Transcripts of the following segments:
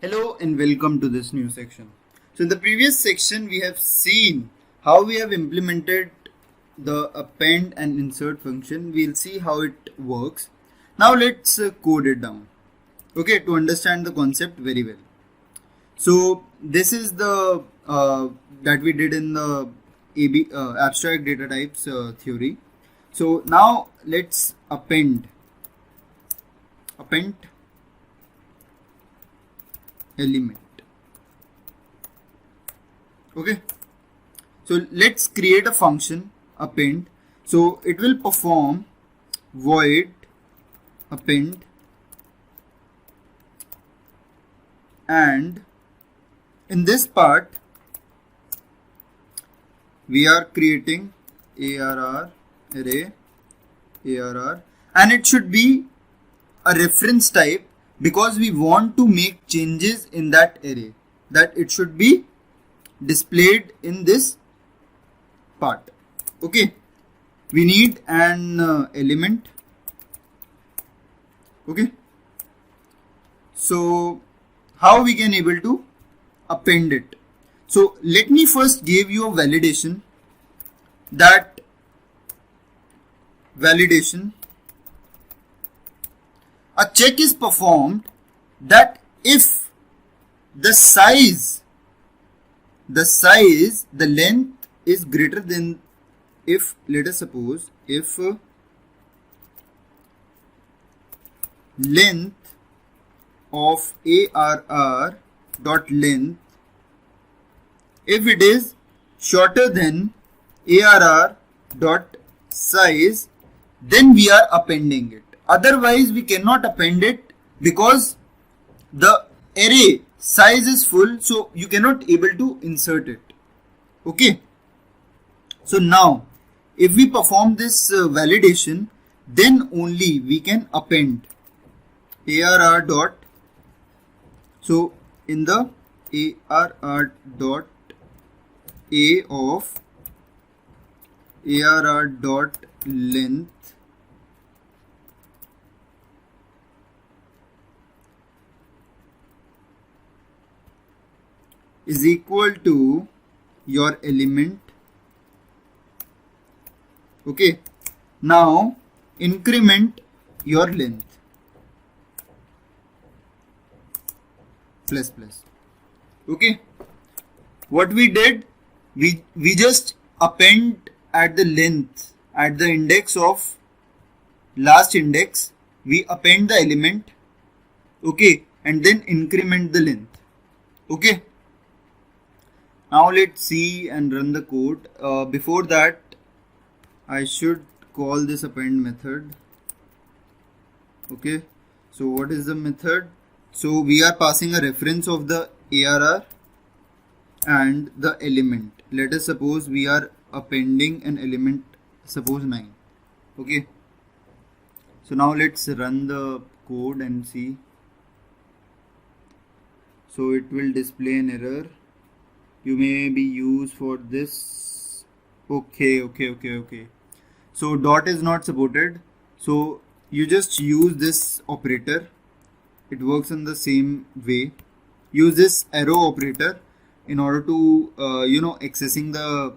Hello and welcome to this new section. So in the previous section we have seen how we have implemented the append and insert function. We'll see how it works. Now let's code it down. Okay, to understand the concept very well. So this is the that we did in the abstract data types theory. So now let's append element. Okay, so let's create a function append. So it will perform void append and in this part we are creating arr array arr and it should be a reference type because we want to make changes in that array, that it should be displayed in this part. Okay, we need an element. Okay, so how we can able to append it? So let me first give you a validation. That validation, a check is performed that if the length is greater than, if let us suppose if length of arr dot length, if it is shorter than arr dot size, then we are appending it. Otherwise we cannot append it because the array size is full, so you cannot able to insert it. Okay, so now if we perform this validation, then only we can append arr dot. So in the arr dot a of arr dot length is equal to your element. Okay, now increment your length plus plus. Okay, what we did, we just append at the length, at the index of last index, we append the element. Okay, and then increment the length. Okay, now let's see and run the code. Before that I should call this append method. Okay, so what is the method? So we are passing a reference of the arr and the element. Let us suppose we are appending an element, suppose 9. Okay, so now let's run the code and see. So it will display an error. You may be used for this. Okay. So dot is not supported. So you just use this operator. It works in the same way. Use this arrow operator in order to accessing the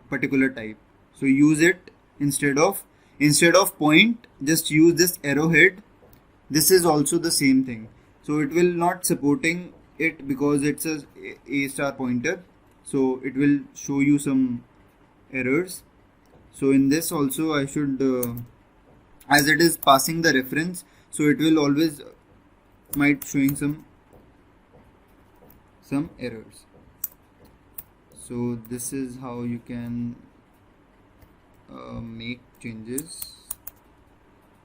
particular type. So use it instead of point, just use this arrowhead. This is also the same thing. So it will not supporting it because it's a star pointer, so it will show you some errors. So in this also I should as it is passing the reference, so it will always might showing some errors. So this is how you can make changes.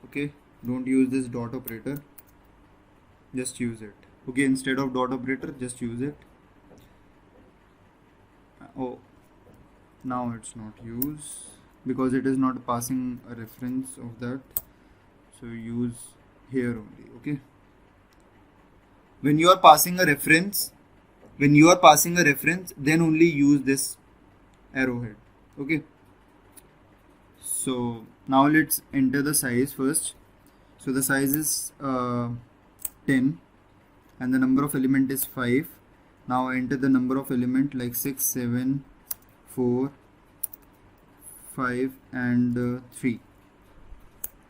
Okay, don't use this dot operator, just use it. Okay, instead of dot operator, just use it. Oh, now it's not used because it is not passing a reference of that. So use here only. Okay, when you are passing a reference, then only use this arrowhead. Okay, so now let's enter the size first. So the size is 10. and the number of element is 5. Now enter the number of element like 6, 7, 4, 5 and 3.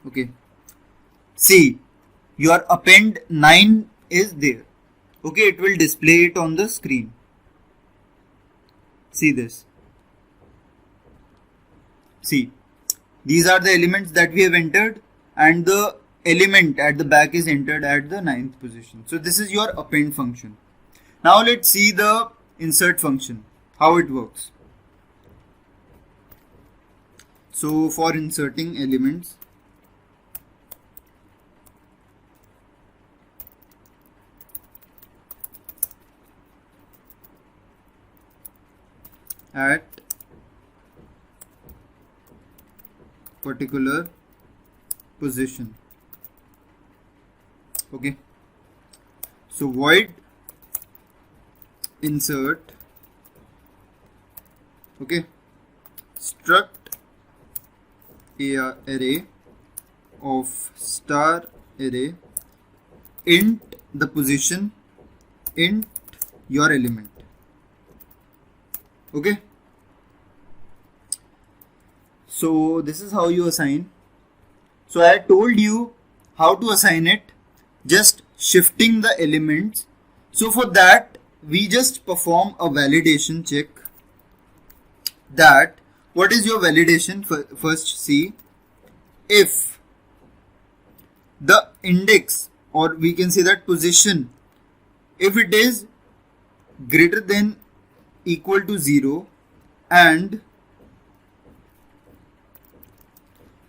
Okay, see, your append 9 is there. Okay, it will display it on the screen. See this. See, these are the elements that we have entered, and the element at the back is entered at the 9th position. So this is your append function. Now let's see the insert function, how it works. So for inserting elements, at particular position. Okay, so void insert, okay, struct array of star array, int the position, int your element. Okay, so this is how you assign. So I told you how to assign it, just shifting the elements. So for that we just perform a validation check. That what is your validation? First see if the index, or we can say that position, if it is greater than equal to 0 and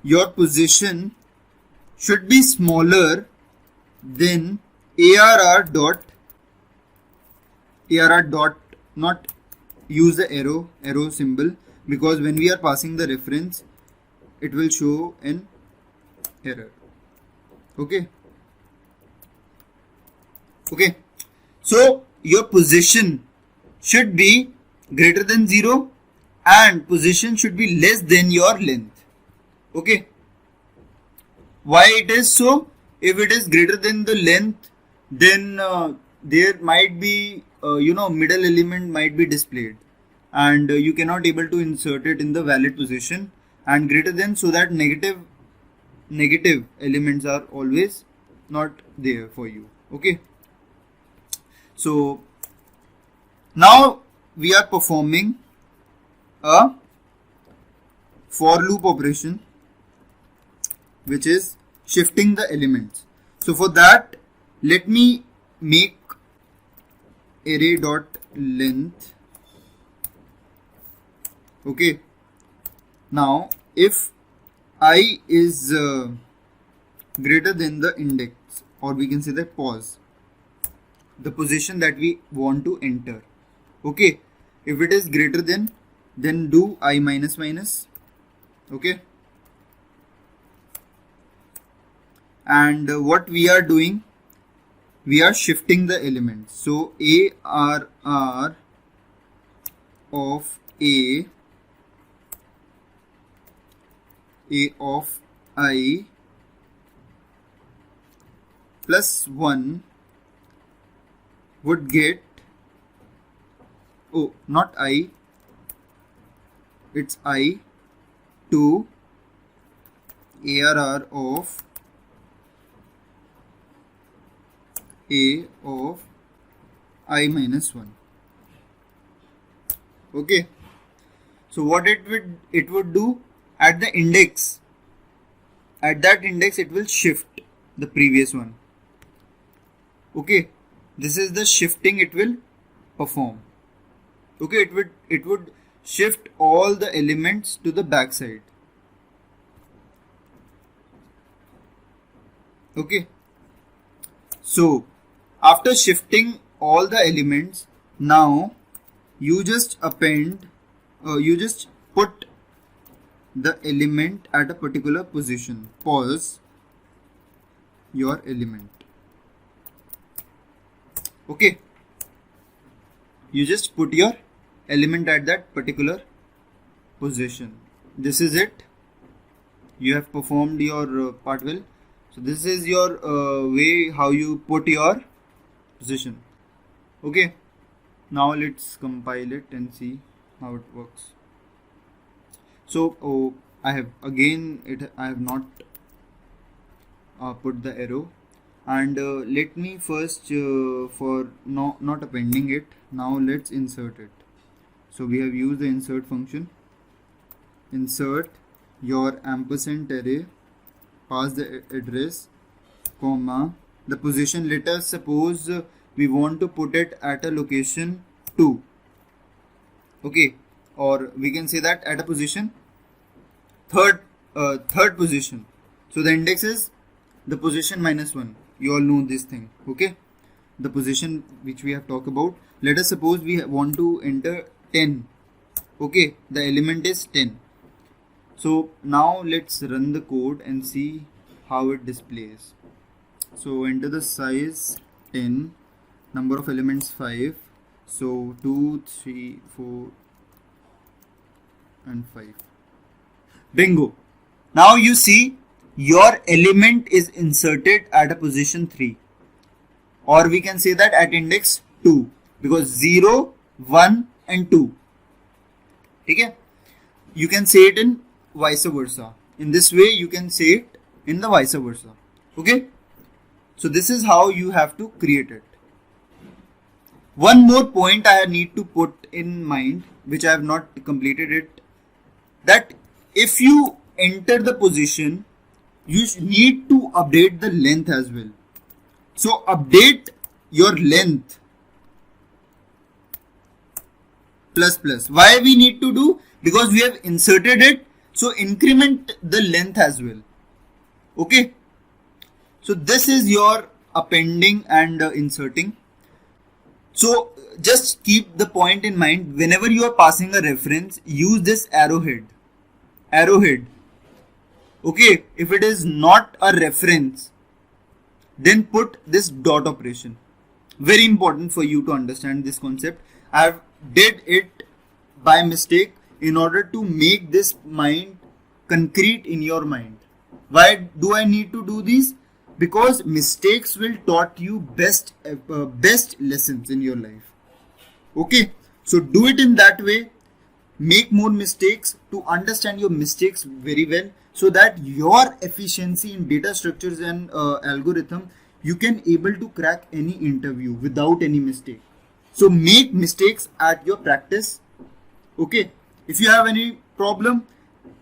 your position should be smaller than arr dot, not use the arrow symbol, because when we are passing the reference it will show an error. Okay, so your position should be greater than 0 and position should be less than your length. Okay, why it is so? If it is greater than the length, then there might be middle element might be displayed, and you cannot able to insert it in the valid position, and greater than, so that negative elements are always not there for you. Okay, so now we are performing a for loop operation, which is shifting the elements. So for that, let me make array dot length. Okay, now if I is greater than the index, or we can say that pause, the position that we want to enter. Okay, if it is greater than, then do I minus minus. Okay, and what we are doing, we are shifting the elements. So arr of a of I plus 1 would get, oh, not I, it's I to arr of a of I minus 1. Okay, so what it would do at the index, at that index it will shift the previous one. Okay, this is the shifting it will perform. Okay, it would shift all the elements to the back side. Okay, so after shifting all the elements, now you just append, you just put the element at a particular position. Pause your element. Okay, you just put your element at that particular position. This is it. You have performed your part well. So this is your way how you put your position. Okay, now let's compile it and see how it works. So I have not put the arrow, and let me first for not appending it, now let's insert it. So we have used the insert function. Insert your ampersand array, pass the address, comma, the position. Let us suppose we want to put it at a location 2. Okay, or we can say that at a position third position. So the index is the position -1. You all know this thing. Okay, the position which we have talked about. Let us suppose we want to enter 10. Okay, the element is 10. So now let's run the code and see how it displays. So enter the size 10, number of elements 5. So 2, 3, 4 and 5. Bingo. Now you see your element is inserted at a position 3, or we can say that at index 2, because 0, 1 and 2. Okay, you can say it in vice versa. In this way you can say it in the vice versa. Okay, so this is how you have to create it. One more point I need to put in mind, which I have not completed it, that if you enter the position, you need to update the length as well. So update your length ++. Why we need to do? Because we have inserted it, so increment the length as well. Okay, so this is your appending and inserting. So just keep the point in mind. Whenever you are passing a reference, use this arrowhead. Okay, if it is not a reference, then put this dot operation. Very important for you to understand this concept. I have did it by mistake in order to make this mind concrete in your mind. Why do I need to do this? Because mistakes will taught you best lessons in your life. Okay, so do it in that way. Make more mistakes to understand your mistakes very well, so that your efficiency in data structures and algorithm, you can able to crack any interview without any mistake. So make mistakes at your practice. Okay, if you have any problem,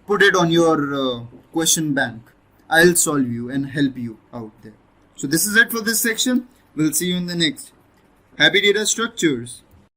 put it on your question bank. I'll solve you and help you out there. So this is it for this section. We'll see you in the next. Happy data structures.